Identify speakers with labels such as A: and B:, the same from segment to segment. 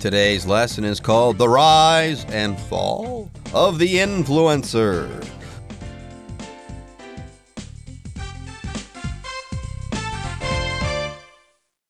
A: Today's lesson is called The Rise and Fall of the Influencer.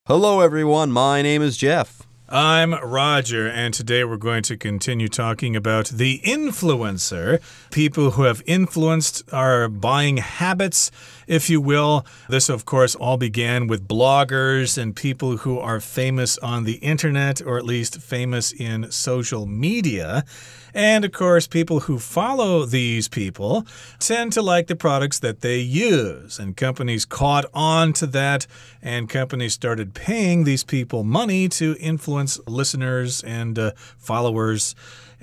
A: Hello, everyone. My name is Jeff.
B: I'm Roger, and today we're going to continue talking about the influencer, people who have influenced our buying habits, if you will. This, of course, all began with bloggers and people who are famous on the internet, or at least famous in social media. And, of course, people who follow these people tend to like the products that they use. And companies caught on to that, and companies started paying these people money to influence listeners and followers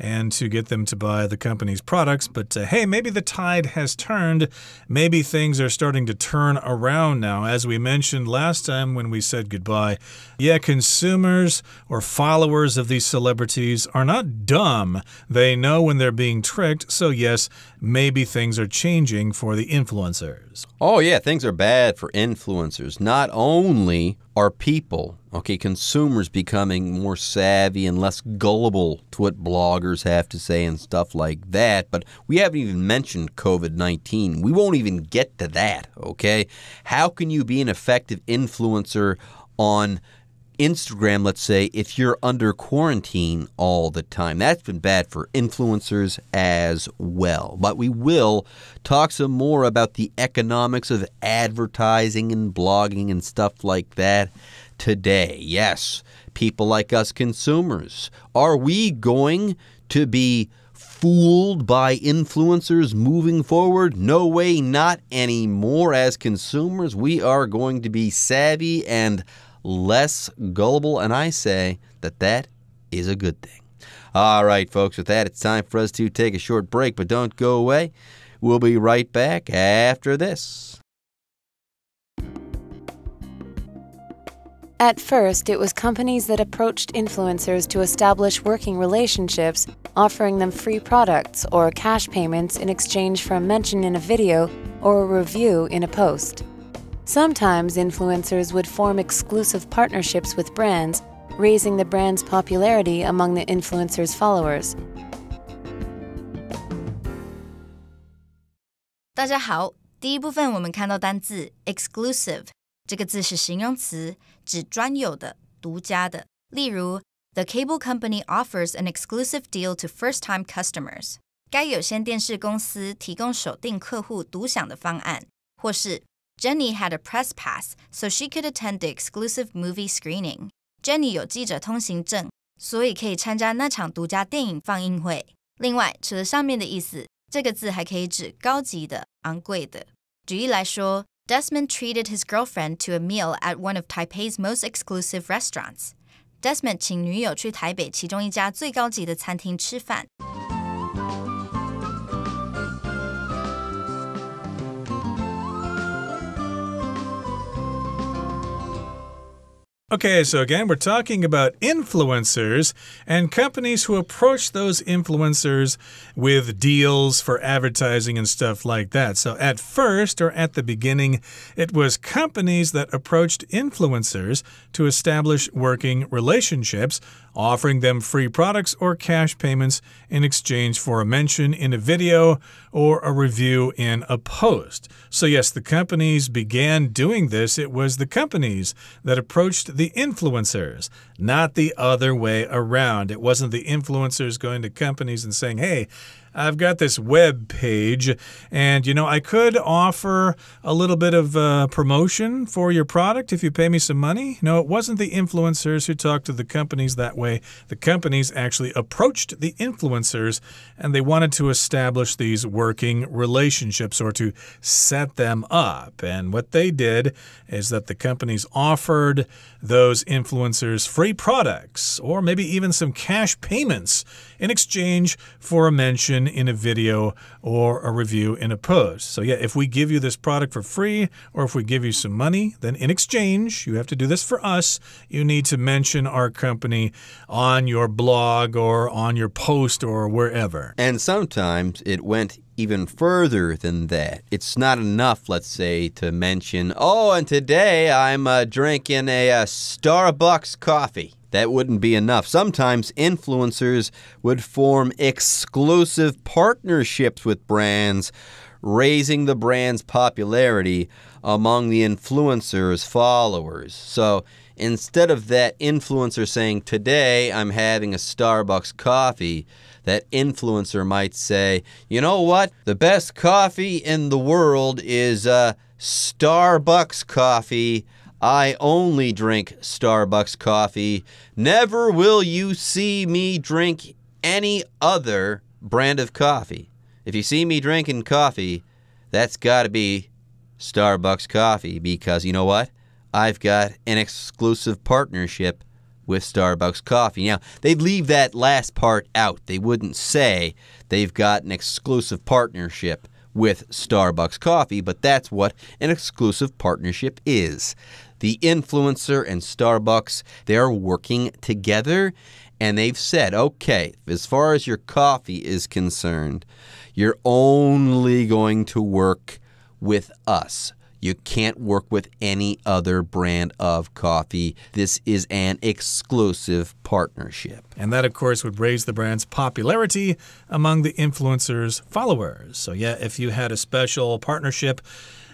B: and to get them to buy the company's products. But hey, maybe the tide has turned. Maybe things are starting to turn around now. As we mentioned last time when we said goodbye, yeah, consumers or followers of these celebrities are not dumb. They know when they're being tricked. So yes, maybe things are changing for the influencers.
A: Oh, yeah, things are bad for influencers. Not only are people, consumers becoming more savvy and less gullible to what bloggers have to say and stuff like that, but we haven't even mentioned COVID-19. We won't even get to that, okay? How can you be an effective influencer on Instagram, let's say, if you're under quarantine all the time? That's been bad for influencers as well. But we will talk some more about the economics of advertising and blogging and stuff like that today. Yes, people like us consumers. Are we going to be fooled by influencers moving forward? No way, not anymore. As consumers, we are going to be savvy and less gullible, and I say that is a good thing. All right, folks, with that, it's time for us to take a short break, but don't go away. We'll be right back after this.
C: At first, it was companies that approached influencers to establish working relationships, offering them free products or cash payments in exchange for a mention in a video or a review in a post. Sometimes influencers would form exclusive partnerships with brands, raising the brand's popularity among the influencer's followers.
D: 大家好，第一部分我们看到单字 exclusive， 这个字是形容词，指专有的、独家的。例如 The cable company offers an exclusive deal to first-time customers. 该有线电视公司提供首订客户独享的方案。或是 Jenny had a press pass, so she could attend the exclusive movie screening. Jenny 有记者通行证，所以可以参加那场独家电影放映会。另外，除了上面的意思，这个字还可以指高级的、昂贵的。举例来说 Desmond treated his girlfriend to a meal at one of Taipei's most exclusive restaurants. Desmond 请女友去台北其中一家最高级的餐厅吃饭。
B: Okay, so again, we're talking about influencers and companies who approach those influencers with deals for advertising and stuff like that. So at first, or at the beginning, it was companies that approached influencers to establish working relationships, offering them free products or cash payments in exchange for a mention in a video or a review in a post. So yes, the companies began doing this. It was the companies that approached the influencers, not the other way around. It wasn't the influencers going to companies and saying, hey, I've got this web page and, I could offer a little bit of promotion for your product if you pay me some money. No, it wasn't the influencers who talked to the companies that way. The companies actually approached the influencers and they wanted to establish these working relationships or to set them up. And what they did is that the companies offered those influencers free products or maybe even some cash payments in exchange for a mention in a video or a review in a post. So yeah, if we give you this product for free or if we give you some money, then in exchange, you have to do this for us. You need to mention our company on your blog or on your post or wherever.
A: And sometimes it went even further than that. It's not enough, let's say, to mention, oh, and today I'm drinking a Starbucks coffee. That wouldn't be enough. Sometimes influencers would form exclusive partnerships with brands, raising the brand's popularity among the influencer's followers. So instead of that influencer saying, today I'm having a Starbucks coffee, that influencer might say, you know what? The best coffee in the world is Starbucks coffee. I only drink Starbucks coffee. Never will you see me drink any other brand of coffee. If you see me drinking coffee, that's got to be Starbucks coffee because you know what? I've got an exclusive partnership with Starbucks coffee. Now, they'd leave that last part out. They wouldn't say they've got an exclusive partnership with Starbucks coffee, but that's what an exclusive partnership is. The influencer and Starbucks, they're working together, and they've said, okay, as far as your coffee is concerned, you're only going to work with us. You can't work with any other brand of coffee. This is an exclusive partnership.
B: And that, of course, would raise the brand's popularity among the influencer's followers. So, yeah, if you had a special partnership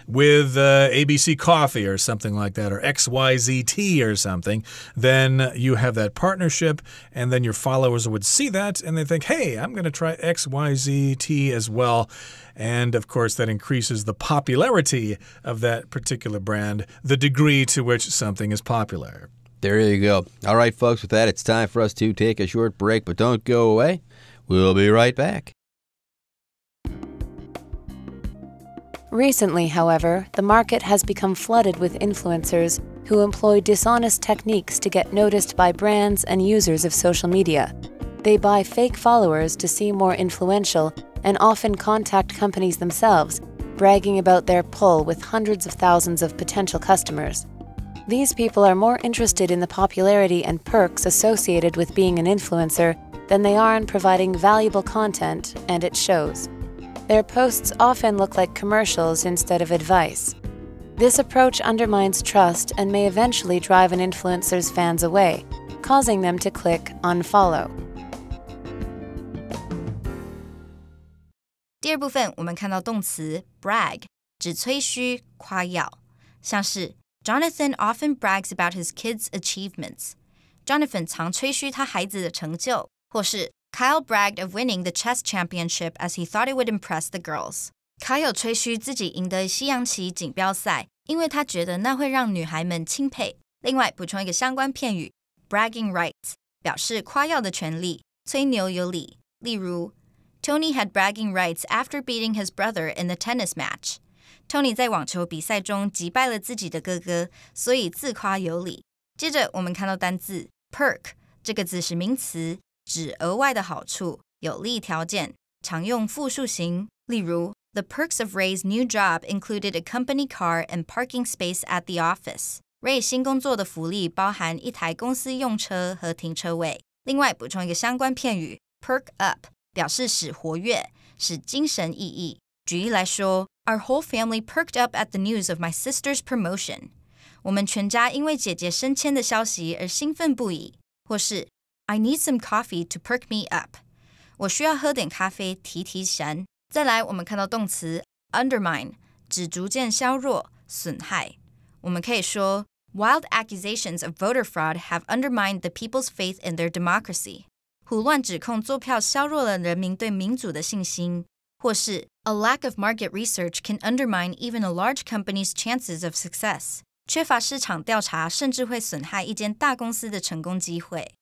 B: with ABC Coffee or something like that, or XYZ Tea or something, then you have that partnership, and then your followers would see that, and they think, hey, I'm going to try XYZ Tea as well. And, of course, that increases the popularity of that particular brand, the degree to which something is popular.
A: There you go. All right, folks, with that, it's time for us to take a short break, but don't go away. We'll be right back.
C: Recently, however, the market has become flooded with influencers who employ dishonest techniques to get noticed by brands and users of social media. They buy fake followers to seem more influential and often contact companies themselves, bragging about their pull with hundreds of thousands of potential customers. These people are more interested in the popularity and perks associated with being an influencer than they are in providing valuable content, and it shows. Their posts often look like commercials instead of advice. This approach undermines trust and may eventually drive an influencer's fans away, causing them to click unfollow.
D: 第二部分我们看到动词 brag 指吹嘘夸耀，像是 Jonathan often brags about his kids' achievements. Jonathan 常吹嘘他孩子的成就，或是Kyle bragged of winning the chess championship as he thought it would impress the girls. Kyle 吹嘘自己赢得西洋棋锦标赛，因为他觉得那会让女孩们钦佩。另外补充一个相关片语 bragging rights 表示夸耀的权利，吹牛有理。例如 Tony had bragging rights after beating his brother in the tennis match. Tony 在网球比赛中击败了自己的哥哥，所以自夸有理。接着我们看到单字 perk 这个字是名词，指额外的好处、有利条件，常用复数形。例如 The perks of Ray's new job included a company car and parking space at the office. Ray 新工作的福利包含一台公司用车和停车位。另外补充一个相关片语 perk up 表示使活跃，使精神奕奕。举例来说 Our whole family perked up at the news of my sister's promotion. 我们全家因为姐姐升迁的消息而兴奋不已。或是I need some coffee to perk me up. 我需要喝点咖啡提提神。再来，我们看到动词 undermine 指逐渐削弱、损害。我们可以说 Wild accusations of voter fraud have undermined the people's faith in their democracy. 胡乱指控作票削弱了人民对民主的信心。或是 A lack of market research can undermine even a large company's chances of success. 缺乏市场调查甚至会损害一间大公司的成功机会。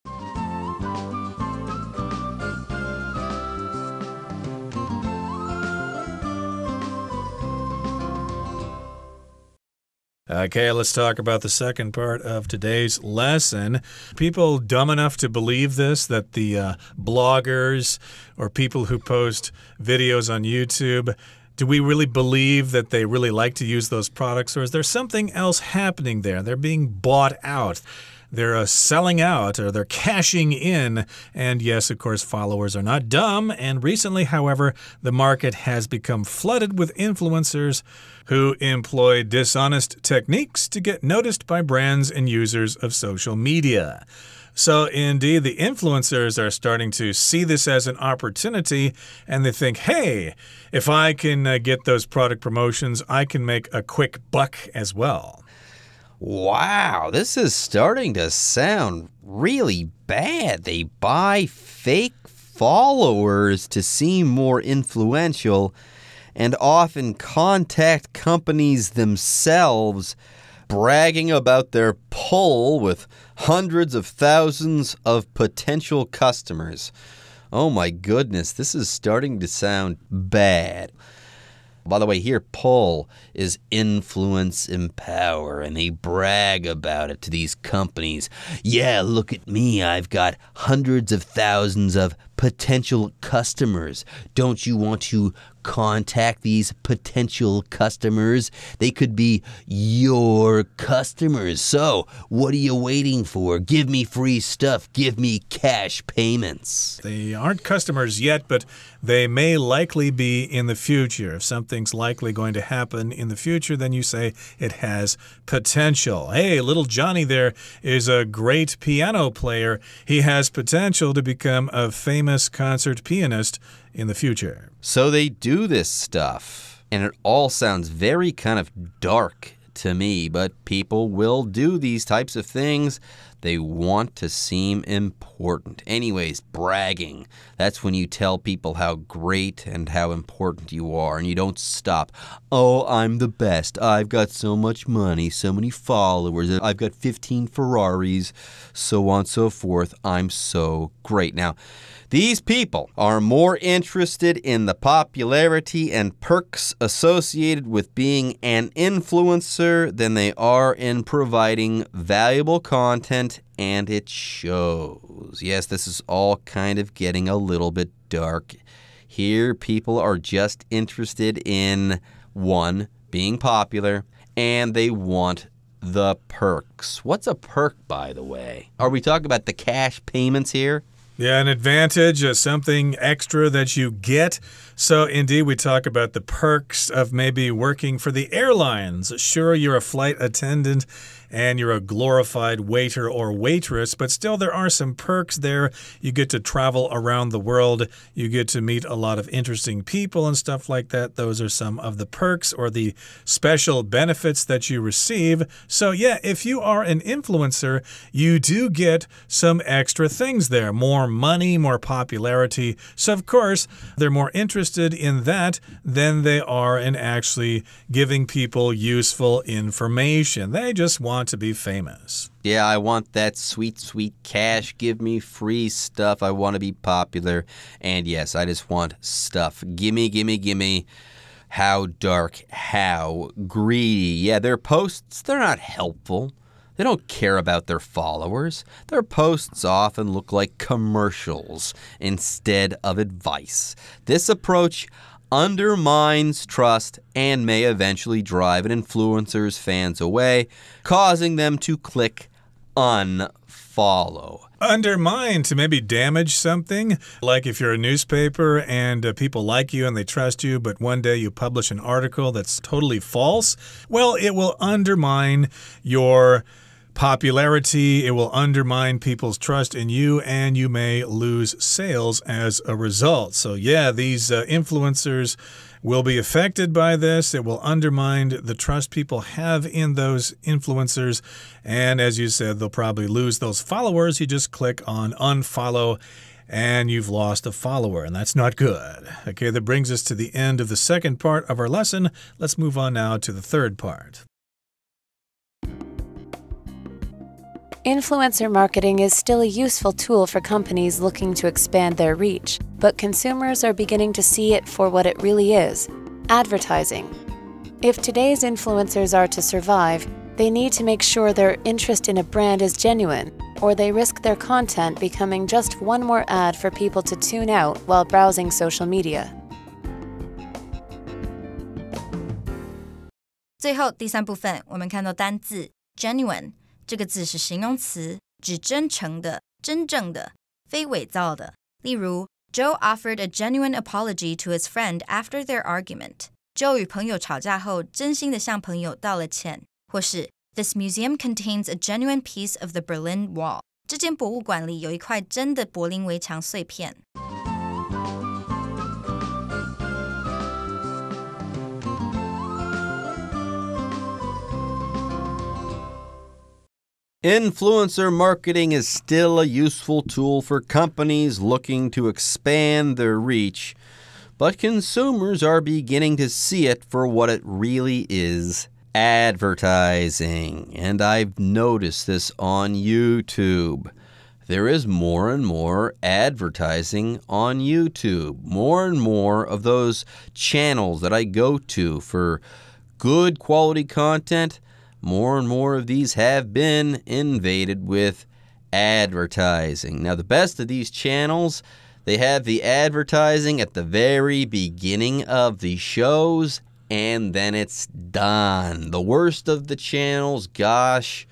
B: Okay, let's talk about the second part of today's lesson. People dumb enough to believe this, that the bloggers or people who post videos on YouTube, do we really believe that they really like to use those products, or is there something else happening there? They're being bought out. they're selling out or they're cashing in. And yes, of course, followers are not dumb. And recently, however, the market has become flooded with influencers who employ dishonest techniques to get noticed by brands and users of social media. So, indeed, the influencers are starting to see this as an opportunity, and they think, hey, if I can get those product promotions, I can make a quick buck as well.
A: Wow, this is starting to sound really bad. They buy fake followers to seem more influential and often contact companies themselves bragging about their pull with hundreds of thousands of potential customers. Oh my goodness, this is starting to sound bad. By the way, here, pull is influence and power, and they brag about it to these companies. Yeah, look at me. I've got hundreds of thousands of potential customers. Don't you want to contact these potential customers? They could be your customers. So, what are you waiting for? Give me free stuff. Give me cash payments.
B: They aren't customers yet, but they may likely be in the future. If something's likely going to happen in the future, then you say it has potential. Hey, little Johnny there is a great piano player. He has potential to become a famous concert pianist in the future.
A: So they do this stuff, and it all sounds very kind of dark to me, but people will do these types of things. They want to seem important. Anyways, bragging. That's when you tell people how great and how important you are, and you don't stop. Oh, I'm the best. I've got so much money, so many followers. I've got 15 Ferraris, so on and so forth. I'm so great. Now, these people are more interested in the popularity and perks associated with being an influencer than they are in providing valuable content, and it shows. Yes, this is all kind of getting a little bit dark. Here, people are just interested in, one, being popular, and they want the perks. What's a perk, by the way? Are we talking about the cash payments here?
B: Yeah, an advantage, something extra that you get. So, indeed, we talk about the perks of maybe working for the airlines. Sure, you're a flight attendant and you're a glorified waiter or waitress, but still there are some perks there. You get to travel around the world. You get to meet a lot of interesting people and stuff like that. Those are some of the perks or the special benefits that you receive. So, yeah, if you are an influencer, you do get some extra things there. More money, more popularity. So, of course, they're more interested in that than they are in actually giving people useful information. They just want to be famous.
A: Yeah, I want that sweet, sweet cash. Give me free stuff. I want to be popular. And yes, I just want stuff. Gimme, gimme, gimme. How dark, how greedy. Yeah, their posts, they're not helpful. They don't care about their followers. Their posts often look like commercials instead of advice. This approach undermines trust and may eventually drive an influencer's fans away, causing them to click unfollow.
B: Undermine, to maybe damage something. Like if you're a newspaper and people like you and they trust you, but one day you publish an article that's totally false, well, it will undermine your popularity. It will undermine people's trust in you, and you may lose sales as a result. So yeah, these influencers will be affected by this. It will undermine the trust people have in those influencers. And as you said, they'll probably lose those followers. You just click on unfollow and you've lost a follower, and that's not good. Okay, that brings us to the end of the second part of our lesson. Let's move on now to the third part.
C: Influencer marketing is still a useful tool for companies looking to expand their reach, but consumers are beginning to see it for what it really is: advertising. If today's influencers are to survive, they need to make sure their interest in a brand is genuine, or they risk their content becoming just one more ad for people to tune out while browsing social media.
D: 最后第三部分，我们看到单字 genuine。这个字是形容词，指真诚的、真正的、非伪造的。例如 Joe offered a genuine apology to his friend after their argument. Joe 与朋友吵架后，真心地向朋友道了歉。或是 This museum contains a genuine piece of the Berlin Wall. 这间博物馆里有一块真的柏林围墙碎片。
A: Influencer marketing is still a useful tool for companies looking to expand their reach, but consumers are beginning to see it for what it really is, advertising. And I've noticed this on YouTube. There is more and more advertising on YouTube. More and more of those channels that I go to for good quality content, more and more of these have been invaded with advertising. Now, the best of these channels, they have the advertising at the very beginning of the shows, and then it's done. The worst of the channels, gosh,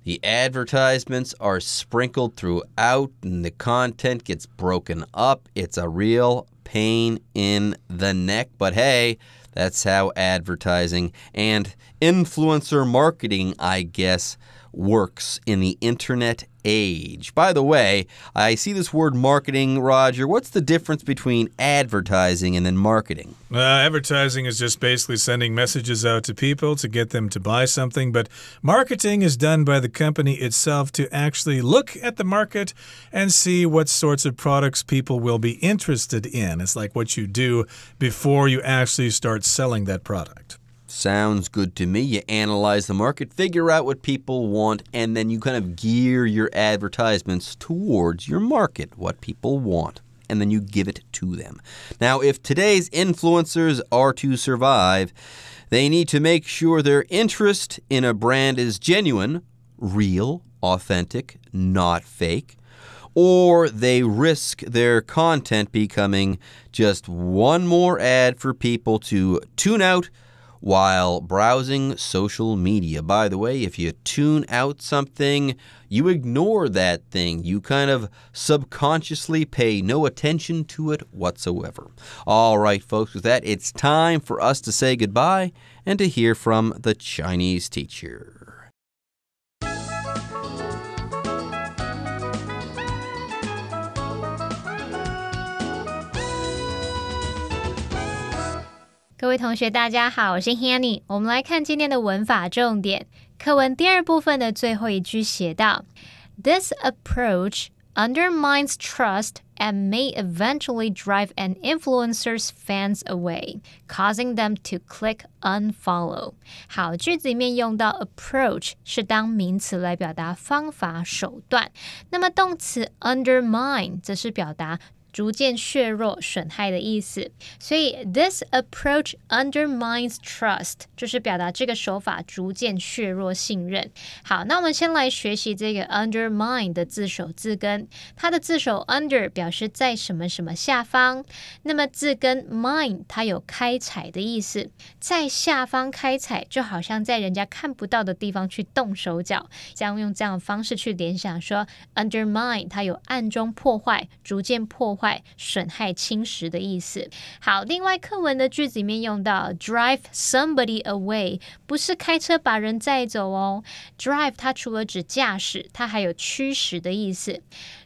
A: the advertisements are sprinkled throughout, and the content gets broken up. It's a real pain in the neck, but hey, that's how advertising and influencer marketing, I guess, works in the internet age. By the way, I see this word marketing, Roger. What's the difference between advertising and then marketing?
B: Advertising is just basically sending messages out to people to get them to buy something, but marketing is done by the company itself to actually look at the market and see what sorts of products people will be interested in. It's like what you do before you actually start selling that product.
A: Sounds good to me. You analyze the market, figure out what people want, and then you kind of gear your advertisements towards your market, what people want, and then you give it to them. Now, if today's influencers are to survive, they need to make sure their interest in a brand is genuine, real, authentic, not fake, or they risk their content becoming just one more ad for people to tune out while browsing social media. By the way, if you tune out something, you ignore that thing. You kind of subconsciously pay no attention to it whatsoever. All right, folks, with that, it's time for us to say goodbye and to hear from the Chinese teacher.
E: 各位同学大家好，我是 Hanny。 我们来看今天的文法重点。课文第二部分的最后一句写道 This approach undermines trust and may eventually drive an influencer's fans away, causing them to click unfollow. 好，句子里面用到 approach 是当名词来表达方法手段，那么动词 undermine 则是表达逐渐削弱、损害的意思，所以 this approach undermines trust 就是表达这个手法逐渐削弱信任。好，那我们先来学习这个 undermine 的字首字根，它的字首 under 表示在什么什么下方，那么字根 mine 它有开采的意思，在下方开采就好像在人家看不到的地方去动手脚，这样用这样的方式去联想说 undermine 它有暗中破坏、逐渐破坏、损害、侵蚀的意思。好，另外课文的句子里面用到 drive somebody away 不是开车把人载走哦， drive 它除了指驾驶，它还有驱使的意思。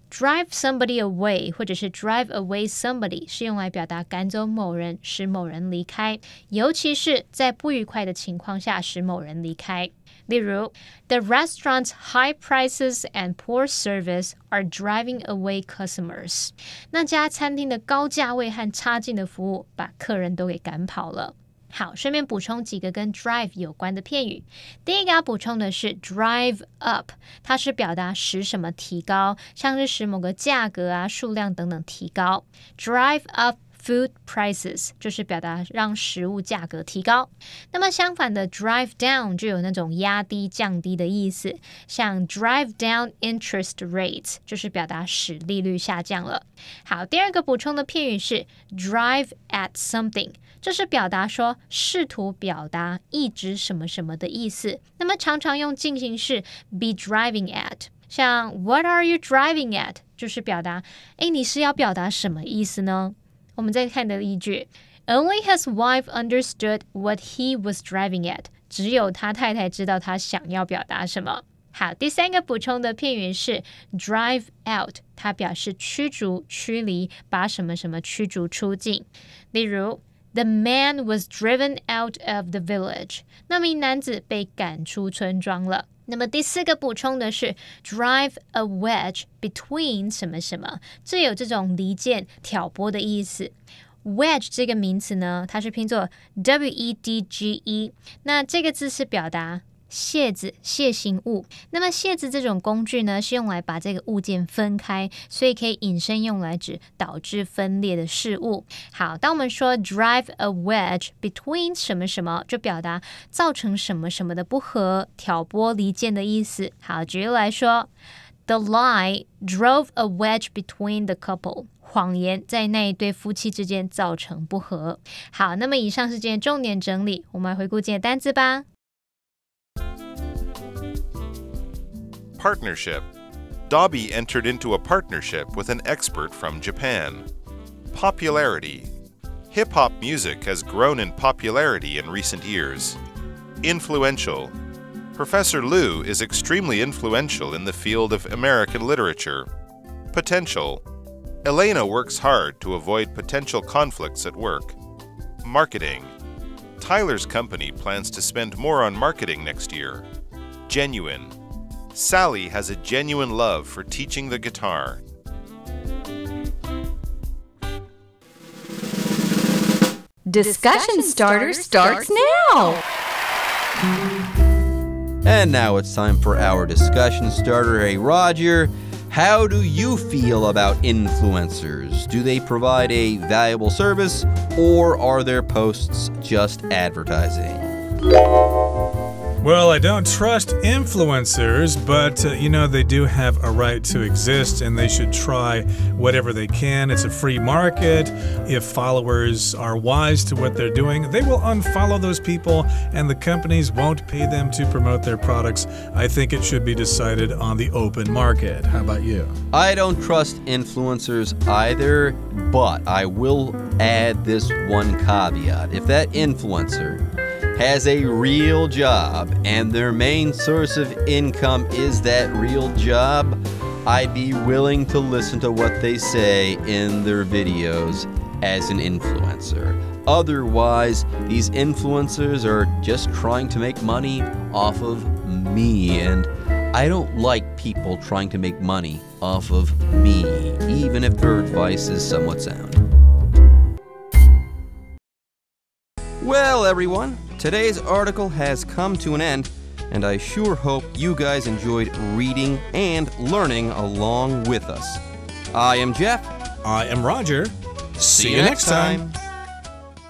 E: Drive somebody away 或者是 drive away somebody 是用来表达赶走某人，使某人离开，尤其是在不愉快的情况下使某人离开。例如 The restaurant's high prices and poor service are driving away customers. 那家餐厅的高价位和差劲的服务把客人都给赶跑了。好，顺便补充几个跟 drive 有关的片语。第一个要补充的是 drive up， 它是表达使什么提高，像是使某个价格啊、数量等等提高。drive up food prices 就是表达让食物价格提高。那么相反的 drive down 就有那种压低、降低的意思，像 drive down interest rates 就是表达使利率下降了。好，第二个补充的片语是 drive at something，这是表达说试图表达意指什么什么的意思。那么常常用进行式 be driving at， 像 What are you driving at 就是表达你是要表达什么意思呢？我们再看的例句 Only his wife understood what he was driving at， 只有他太太知道他想要表达什么。好，第三个补充的片语是 drive out， 它表示驱逐、驱离，把什么什么驱逐出境。例如 The man was driven out of the village， 那名男子被赶出村庄了。那么第四个补充的是 drive a wedge between 什么什么，这有这种离间、挑拨的意思。wedge 这个名词呢，它是拼作 W-E-D-G-E， 那这个字是表达楔子、楔形物。那么楔子这种工具呢，是用来把这个物件分开，所以可以引申用来指导致分裂的事物。好，当我们说 drive a wedge between 什么什么，就表达造成什么什么的不和、挑拨离间的意思。好，举例来说 The lie drove a wedge between the couple， 谎言在那一对夫妻之间造成不和。好，那么以上是今天重点整理，我们来回顾今天的单字吧。
F: Partnership. Dobby entered into a partnership with an expert from Japan. Popularity. Hip-hop music has grown in popularity in recent years. Influential. Professor Liu is extremely influential in the field of American literature. Potential. Elena works hard to avoid potential conflicts at work. Marketing. Tyler's company plans to spend more on marketing next year. Genuine. Sally has a genuine love for teaching the guitar.
G: Discussion Starter starts now!
A: And now it's time for our discussion starter. Hey, Roger, how do you feel about influencers? Do they provide a valuable service, or are their posts just advertising?
B: Well, I don't trust influencers, but, they do have a right to exist, and they should try whatever they can. It's a free market. If followers are wise to what they're doing, they will unfollow those people, and the companies won't pay them to promote their products. I think it should be decided on the open market. How about you?
A: I don't trust influencers either, but I will add this one caveat. If that influencer has a real job and their main source of income is that real job, I'd be willing to listen to what they say in their videos as an influencer. Otherwise, these influencers are just trying to make money off of me, and I don't like people trying to make money off of me, even if their advice is somewhat sound. Well, everyone, today's article has come to an end, and I sure hope you guys enjoyed reading and learning along with us. I am Jeff.
B: I am Roger.
A: See you next time.